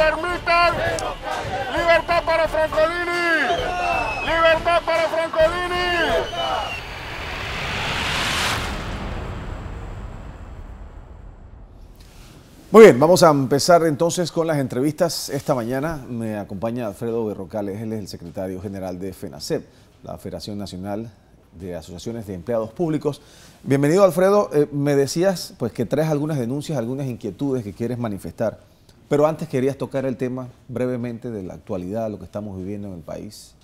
permitan. Libertad para Francolini. Libertad para Francolini. Muy bien, vamos a empezar entonces con las entrevistas. Esta mañana me acompaña Alfredo Berrocales, él es el secretario general de FENACEP, la Federación Nacional de Asociaciones de Empleados Públicos. Bienvenido, Alfredo. Me decías pues que traes algunas denuncias, algunas inquietudes que quieres manifestar, pero antes querías tocar el tema brevemente de la actualidad, lo que estamos viviendo en el país.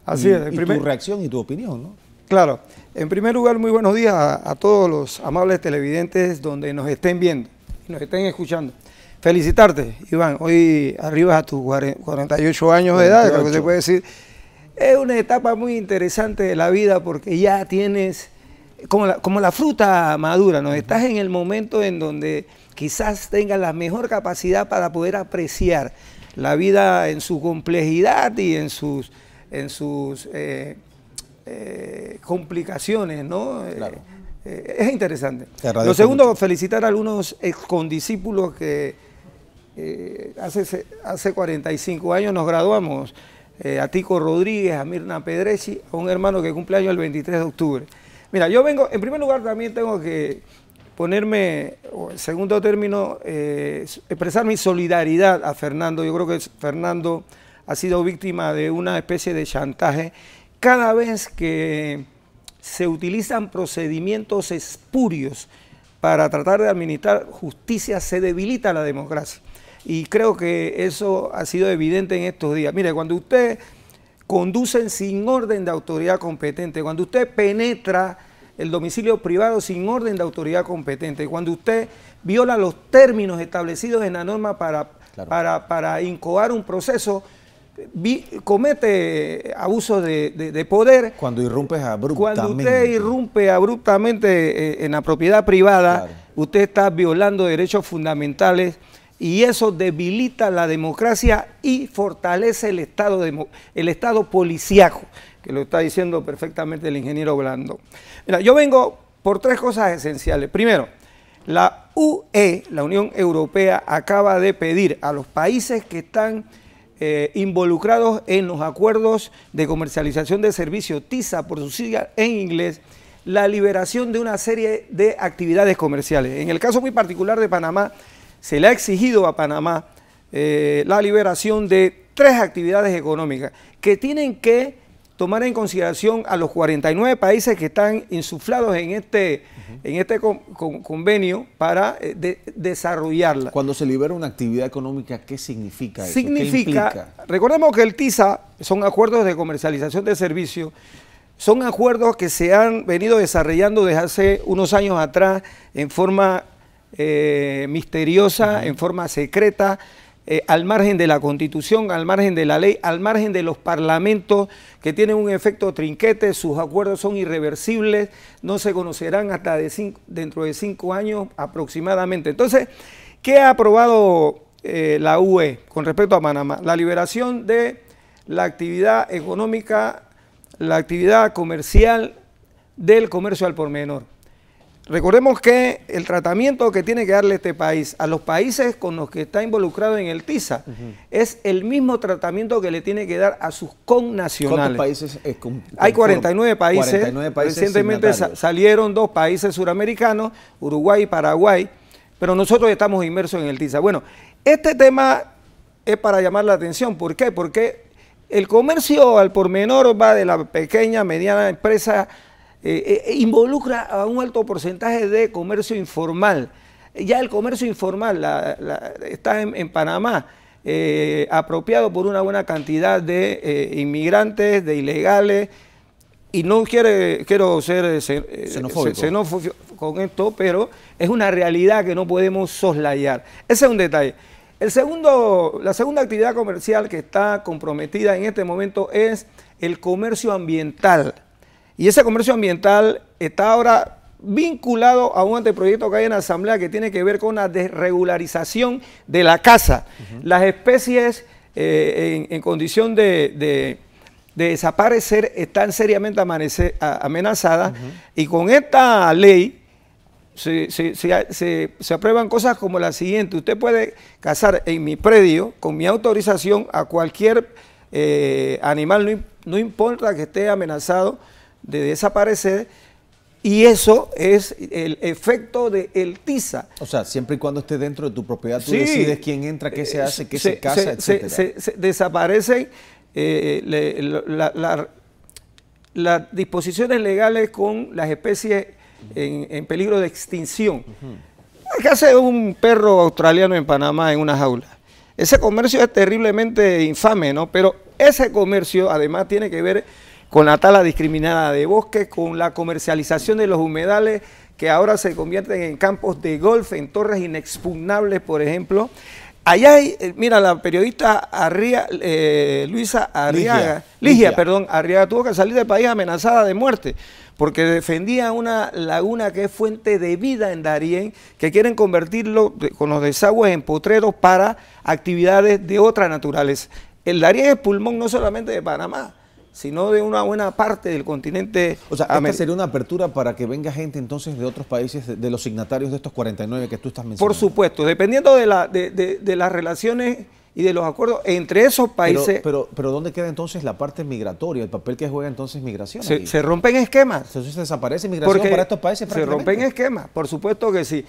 Así es. Tu reacción y tu opinión, ¿no? Claro. En primer lugar, muy buenos días a todos los amables televidentes donde nos estén viendo, nos estén escuchando. Felicitarte, Iván. Hoy arribas a tus 48 años de edad, creo que se puede decir. Es una etapa muy interesante de la vida porque ya tienes como la fruta madura, ¿no? Estás en el momento en donde quizás tengas la mejor capacidad para poder apreciar la vida en su complejidad y en sus complicaciones, ¿no? Claro. Es interesante. Lo segundo, felicitar a algunos excondiscípulos que hace 45 años nos graduamos. A Tico Rodríguez, a Mirna Pedreci, a un hermano que cumple año el 23 de octubre. Mira, yo vengo, en primer lugar también tengo que ponerme, en segundo término, expresar mi solidaridad a Fernando. Yo creo que Fernando ha sido víctima de una especie de chantaje. Cada vez que se utilizan procedimientos espurios para tratar de administrar justicia, se debilita la democracia. Y creo que eso ha sido evidente en estos días. Mire, cuando usted conduce sin orden de autoridad competente, cuando usted penetra el domicilio privado sin orden de autoridad competente, cuando usted viola los términos establecidos en la norma para incoar un proceso, comete abuso de poder. Cuando irrumpes abruptamente. Cuando usted irrumpe abruptamente en la propiedad privada, claro, usted está violando derechos fundamentales. Y eso debilita la democracia y fortalece el Estado policíaco, que lo está diciendo perfectamente el ingeniero Blando. Mira, yo vengo por tres cosas esenciales. Primero, la UE, la Unión Europea, acaba de pedir a los países que están involucrados en los acuerdos de comercialización de servicios, TISA por sus siglas en inglés, la liberación de una serie de actividades comerciales. En el caso muy particular de Panamá, se le ha exigido a Panamá la liberación de 3 actividades económicas que tienen que tomar en consideración a los 49 países que están insuflados en este convenio para desarrollarla. Cuando se libera una actividad económica, ¿qué significa eso? Significa, recordemos que el TISA son acuerdos de comercialización de servicios, son acuerdos que se han venido desarrollando desde hace unos años atrás en forma misteriosa, en forma secreta, al margen de la Constitución, al margen de la ley, al margen de los parlamentos que tienen un efecto trinquete. Sus acuerdos son irreversibles, no se conocerán hasta dentro de 5 años aproximadamente. Entonces, ¿qué ha aprobado la UE con respecto a Panamá? La liberación de la actividad económica, la actividad comercial del comercio al por menor. Recordemos que el tratamiento que tiene que darle este país a los países con los que está involucrado en el TISA es el mismo tratamiento que le tiene que dar a sus connacionales. ¿Cuántos países? Hay 49 países. 49 países recientemente salieron 2 países suramericanos, Uruguay y Paraguay, pero nosotros estamos inmersos en el TISA. Bueno, este tema es para llamar la atención. ¿Por qué? Porque el comercio al por menor va de la pequeña, mediana empresa, involucra a un alto porcentaje de comercio informal. Ya el comercio informal está en Panamá, apropiado por una buena cantidad de inmigrantes, de ilegales, y no quiero ser xenófobo con esto, pero es una realidad que no podemos soslayar. Ese es un detalle. La segunda actividad comercial que está comprometida en este momento es el comercio ambiental. Y ese comercio ambiental está ahora vinculado a un anteproyecto que hay en la Asamblea que tiene que ver con la desregularización de la caza. Las especies en condición de desaparecer están seriamente amenazadas y con esta ley se aprueban cosas como la siguiente: usted puede cazar en mi predio con mi autorización a cualquier animal, no importa que esté amenazado de desaparecer, y eso es el efecto del TISA. O sea, siempre y cuando esté dentro de tu propiedad, tú Sí, decides quién entra, qué se hace, qué se caza, etcétera. Se desaparecen las disposiciones legales con las especies en peligro de extinción. ¿Qué hace un perro australiano en Panamá en una jaula? Ese comercio es terriblemente infame, ¿no? Pero ese comercio además tiene que ver con la tala discriminada de bosques, con la comercialización de los humedales que ahora se convierten en campos de golf, en torres inexpugnables, por ejemplo. Allá hay, mira, la periodista Luisa Arriaga, Ligia, Arriaga, tuvo que salir del país amenazada de muerte porque defendía una laguna que es fuente de vida en Darién, que quieren convertirlo con los desagües en potreros para actividades de otra naturaleza. El Darién es pulmón no solamente de Panamá, sino de una buena parte del continente. O sea, esta sería una apertura para que venga gente entonces de otros países, de los signatarios de estos 49 que tú estás mencionando. Por supuesto, dependiendo de las relaciones y de los acuerdos entre esos países. Pero ¿dónde queda entonces la parte migratoria, el papel que juega entonces migración? Se rompen esquemas. Entonces desaparece migración para estos países. Se rompen esquemas, por supuesto que sí.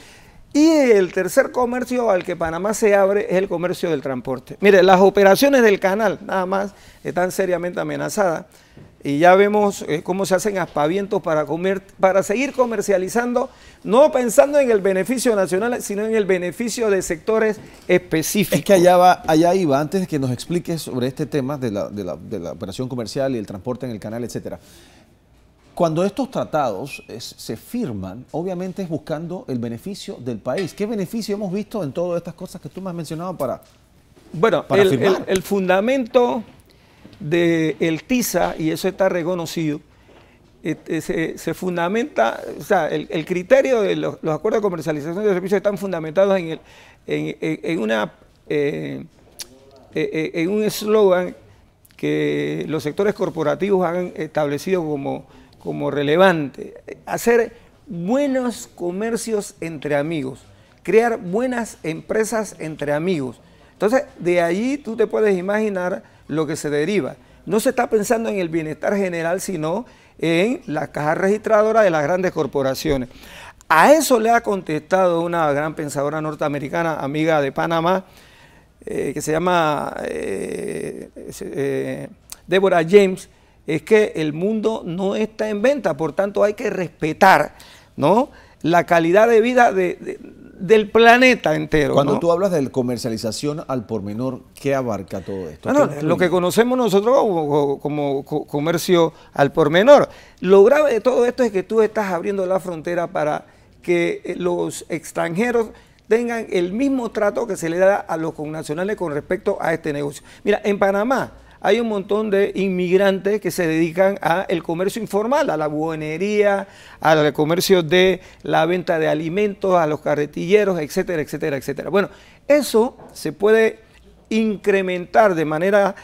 Y el tercer comercio al que Panamá se abre es el comercio del transporte. Mire, las operaciones del canal nada más están seriamente amenazadas y ya vemos cómo se hacen aspavientos para seguir comercializando, no pensando en el beneficio nacional, sino en el beneficio de sectores específicos. Es que allá iba, antes de que nos expliques sobre este tema de la operación comercial y el transporte en el canal, etcétera. Cuando estos tratados se firman, obviamente es buscando el beneficio del país. ¿Qué beneficio hemos visto en todas estas cosas que tú me has mencionado para firmar? El fundamento del TISA, y eso está reconocido, se fundamenta, o sea, el criterio de los acuerdos de comercialización de servicios están fundamentados en un eslogan que los sectores corporativos han establecido como relevante: hacer buenos comercios entre amigos, crear buenas empresas entre amigos. Entonces, de allí tú te puedes imaginar lo que se deriva. No se está pensando en el bienestar general, sino en las cajas registradoras de las grandes corporaciones. A eso le ha contestado una gran pensadora norteamericana, amiga de Panamá, que se llama Deborah James, es que el mundo no está en venta, por tanto hay que respetar, ¿no?, la calidad de vida del planeta entero. Cuando ¿no? tú hablas de comercialización al por menor, ¿qué abarca todo esto? Bueno, lo que conocemos nosotros como comercio al por menor. Lo grave de todo esto es que tú estás abriendo la frontera para que los extranjeros tengan el mismo trato que se le da a los connacionales con respecto a este negocio. Mira, en Panamá hay un montón de inmigrantes que se dedican al comercio informal, a la buhonería, al comercio de la venta de alimentos, a los carretilleros, etcétera, etcétera, etcétera. Bueno, eso se puede incrementar de manera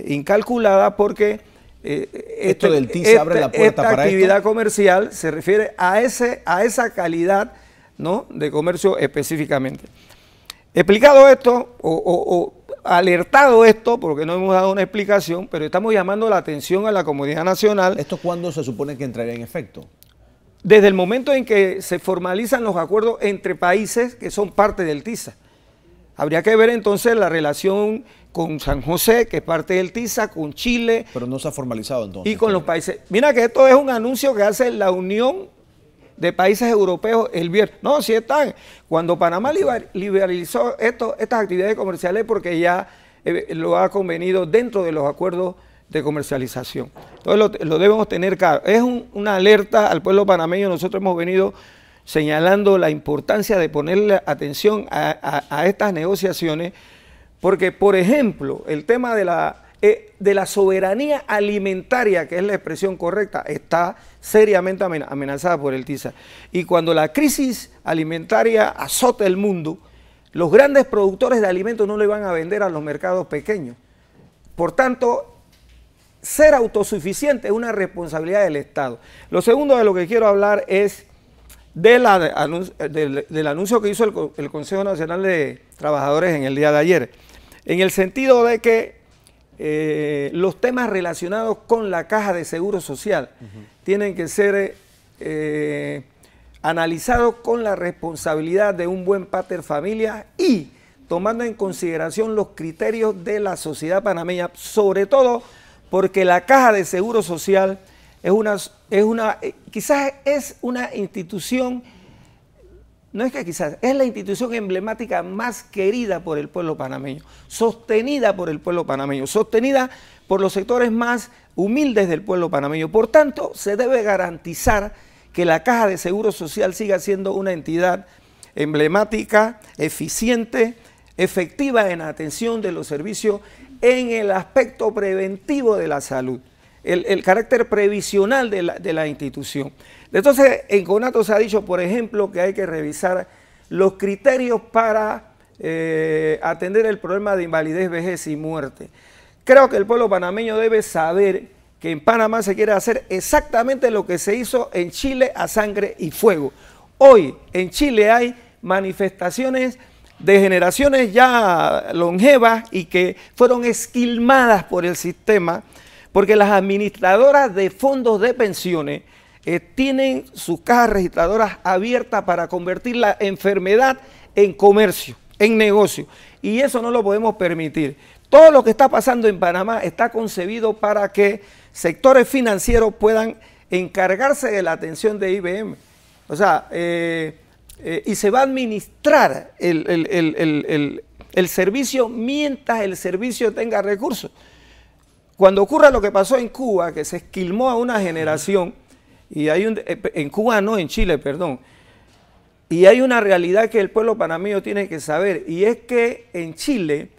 incalculada porque esto del TISA abre la puerta para esta actividad comercial se refiere a esa calidad, ¿no?, de comercio específicamente. Explicado esto, alertado esto, porque no hemos dado una explicación, pero estamos llamando la atención a la comunidad nacional. ¿Esto cuándo se supone que entraría en efecto? Desde el momento en que se formalizan los acuerdos entre países que son parte del TISA. Habría que ver entonces la relación con San José, que es parte del TISA, con Chile. Pero no se ha formalizado entonces. Y con los países. Mira que esto es un anuncio que hace la Unión de Países Europeos el viernes. No, sí están. Cuando Panamá liberalizó estas actividades comerciales, porque ya lo ha convenido dentro de los acuerdos de comercialización. Entonces lo debemos tener claro. Es una alerta al pueblo panameño. Nosotros hemos venido señalando la importancia de ponerle atención a estas negociaciones, porque, por ejemplo, el tema de la soberanía alimentaria, que es la expresión correcta, está seriamente amenazada por el TISA. Y cuando la crisis alimentaria azota el mundo, los grandes productores de alimentos no le van a vender a los mercados pequeños. Por tanto, ser autosuficiente es una responsabilidad del Estado. Lo segundo de lo que quiero hablar es del anuncio que hizo el Consejo Nacional de Trabajadores en el día de ayer, en el sentido de que los temas relacionados con la Caja de Seguro Social tienen que ser analizados con la responsabilidad de un buen pater familia y tomando en consideración los criterios de la sociedad panameña, sobre todo porque la Caja de Seguro Social quizás es una institución, no es que quizás, es la institución emblemática más querida por el pueblo panameño, sostenida por el pueblo panameño, sostenida por los sectores más humildes del pueblo panameño. Por tanto, se debe garantizar que la Caja de Seguro Social siga siendo una entidad emblemática, eficiente, efectiva en atención de los servicios en el aspecto preventivo de la salud. El carácter previsional de la institución. Entonces, en CONATO se ha dicho, por ejemplo, que hay que revisar los criterios para atender el problema de invalidez, vejez y muerte. Creo que el pueblo panameño debe saber que en Panamá se quiere hacer exactamente lo que se hizo en Chile a sangre y fuego. Hoy en Chile hay manifestaciones de generaciones ya longevas y que fueron esquilmadas por el sistema, porque las administradoras de fondos de pensiones tienen sus cajas registradoras abiertas para convertir la enfermedad en comercio, en negocio. Y eso no lo podemos permitir. Todo lo que está pasando en Panamá está concebido para que sectores financieros puedan encargarse de la atención de IBM. O sea, y se va a administrar el servicio mientras el servicio tenga recursos. Cuando ocurra lo que pasó en Cuba, que se esquilmó a una generación, y hay en Cuba no, en Chile, perdón, y hay una realidad que el pueblo panameño tiene que saber, y es que en Chile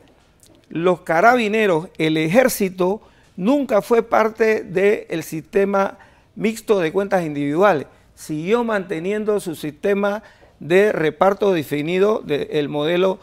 los carabineros, el ejército, nunca fue parte del sistema mixto de cuentas individuales, siguió manteniendo su sistema de reparto definido del modelo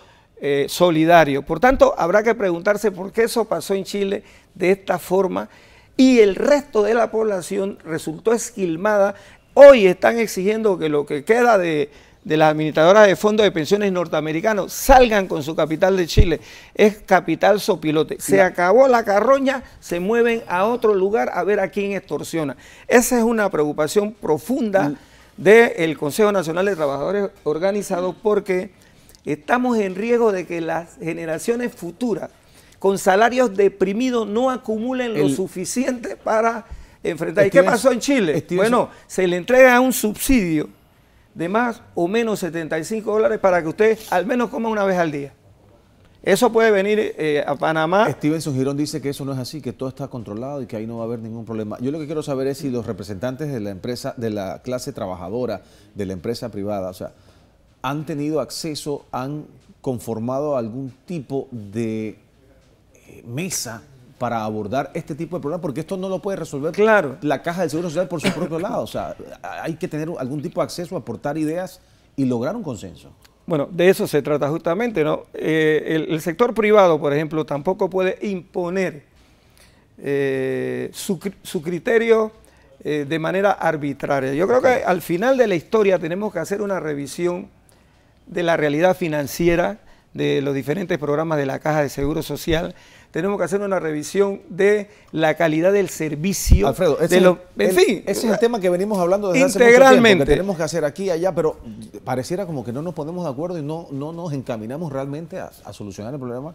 solidario. Por tanto, habrá que preguntarse por qué eso pasó en Chile de esta forma y el resto de la población resultó esquilmada. Hoy están exigiendo que lo que queda de las administradoras de fondos de pensiones norteamericanos salgan con su capital de Chile. Es capital sopilote. Se acabó la carroña, se mueven a otro lugar a ver a quién extorsiona. Esa es una preocupación profunda del Consejo Nacional de Trabajadores Organizados, porque estamos en riesgo de que las generaciones futuras con salarios deprimidos no acumulen lo suficiente para enfrentar. ¿Y qué pasó en Chile? Bueno, se le entrega un subsidio de más o menos $75 para que usted al menos coma una vez al día. Eso puede venir a Panamá. Stevenson Girón dice que eso no es así, que todo está controlado y que ahí no va a haber ningún problema. Yo lo que quiero saber es si los representantes de la empresa, de la clase trabajadora, de la empresa privada, o sea, han tenido acceso, han conformado algún tipo de mesa para abordar este tipo de problemas, porque esto no lo puede resolver la Caja del Seguro Social por su propio lado. O sea, hay que tener algún tipo de acceso, aportar ideas y lograr un consenso. Bueno, de eso se trata justamente, ¿no? El sector privado, por ejemplo, tampoco puede imponer su criterio de manera arbitraria. Yo creo que al final de la historia tenemos que hacer una revisión de la realidad financiera de los diferentes programas de la Caja de Seguro Social. Tenemos que hacer una revisión de la calidad del servicio. Alfredo, ese es el tema que venimos hablando desde hace mucho tiempo, que tenemos que hacer aquí y allá, pero pareciera como que no nos ponemos de acuerdo y no nos encaminamos realmente a solucionar el problema.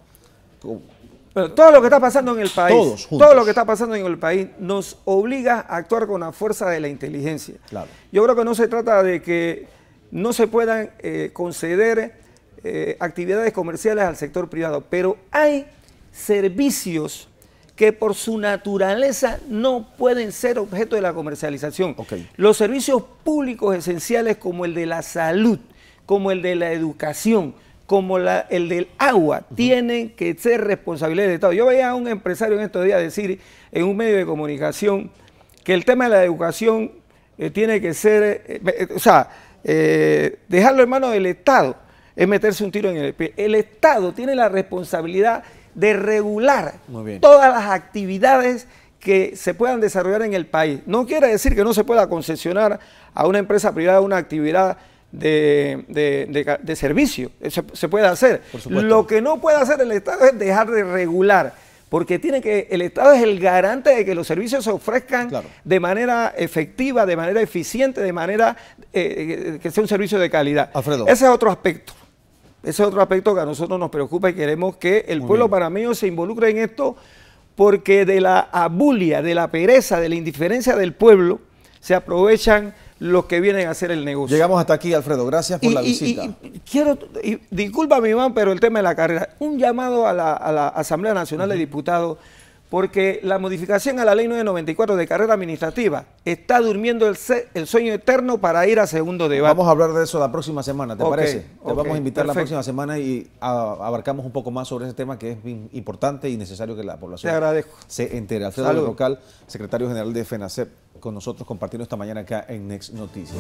Pero todo lo que está pasando en el país, todo lo que está pasando en el país nos obliga a actuar con la fuerza de la inteligencia. Claro. Yo creo que no se trata de que no se puedan conceder actividades comerciales al sector privado, pero hay servicios que por su naturaleza no pueden ser objeto de la comercialización. Los servicios públicos esenciales como el de la salud, como el de la educación, como el del agua, tienen que ser responsabilidad del Estado. Yo veía a un empresario en estos días decir en un medio de comunicación que el tema de la educación tiene que ser, dejarlo en manos del Estado es meterse un tiro en el pie. El Estado tiene la responsabilidad de regular todas las actividades que se puedan desarrollar en el país. No quiere decir que no se pueda concesionar a una empresa privada una actividad de servicio. Eso se puede hacer. Lo que no puede hacer el Estado es dejar de regular, porque el Estado es el garante de que los servicios se ofrezcan de manera efectiva, de manera eficiente, de manera que sea un servicio de calidad. Alfredo. Ese es otro aspecto. Ese es otro aspecto que a nosotros nos preocupa y queremos que el pueblo panameño se involucre en esto, porque de la abulia, de la pereza, de la indiferencia del pueblo se aprovechan los que vienen a hacer el negocio. Llegamos hasta aquí, Alfredo. Gracias por la visita. Discúlpame, Iván, pero el tema de la carrera. Un llamado a la Asamblea Nacional de Diputados, porque la modificación a la Ley 994 de carrera administrativa está durmiendo el sueño eterno para ir a segundo debate. Vamos a hablar de eso la próxima semana, ¿te parece? Te vamos a invitar la próxima semana y abarcamos un poco más sobre ese tema que es importante y necesario que la población se entere. Alfredo Berrocal, secretario general de FENACEP, con nosotros compartiendo esta mañana acá en Next Noticias.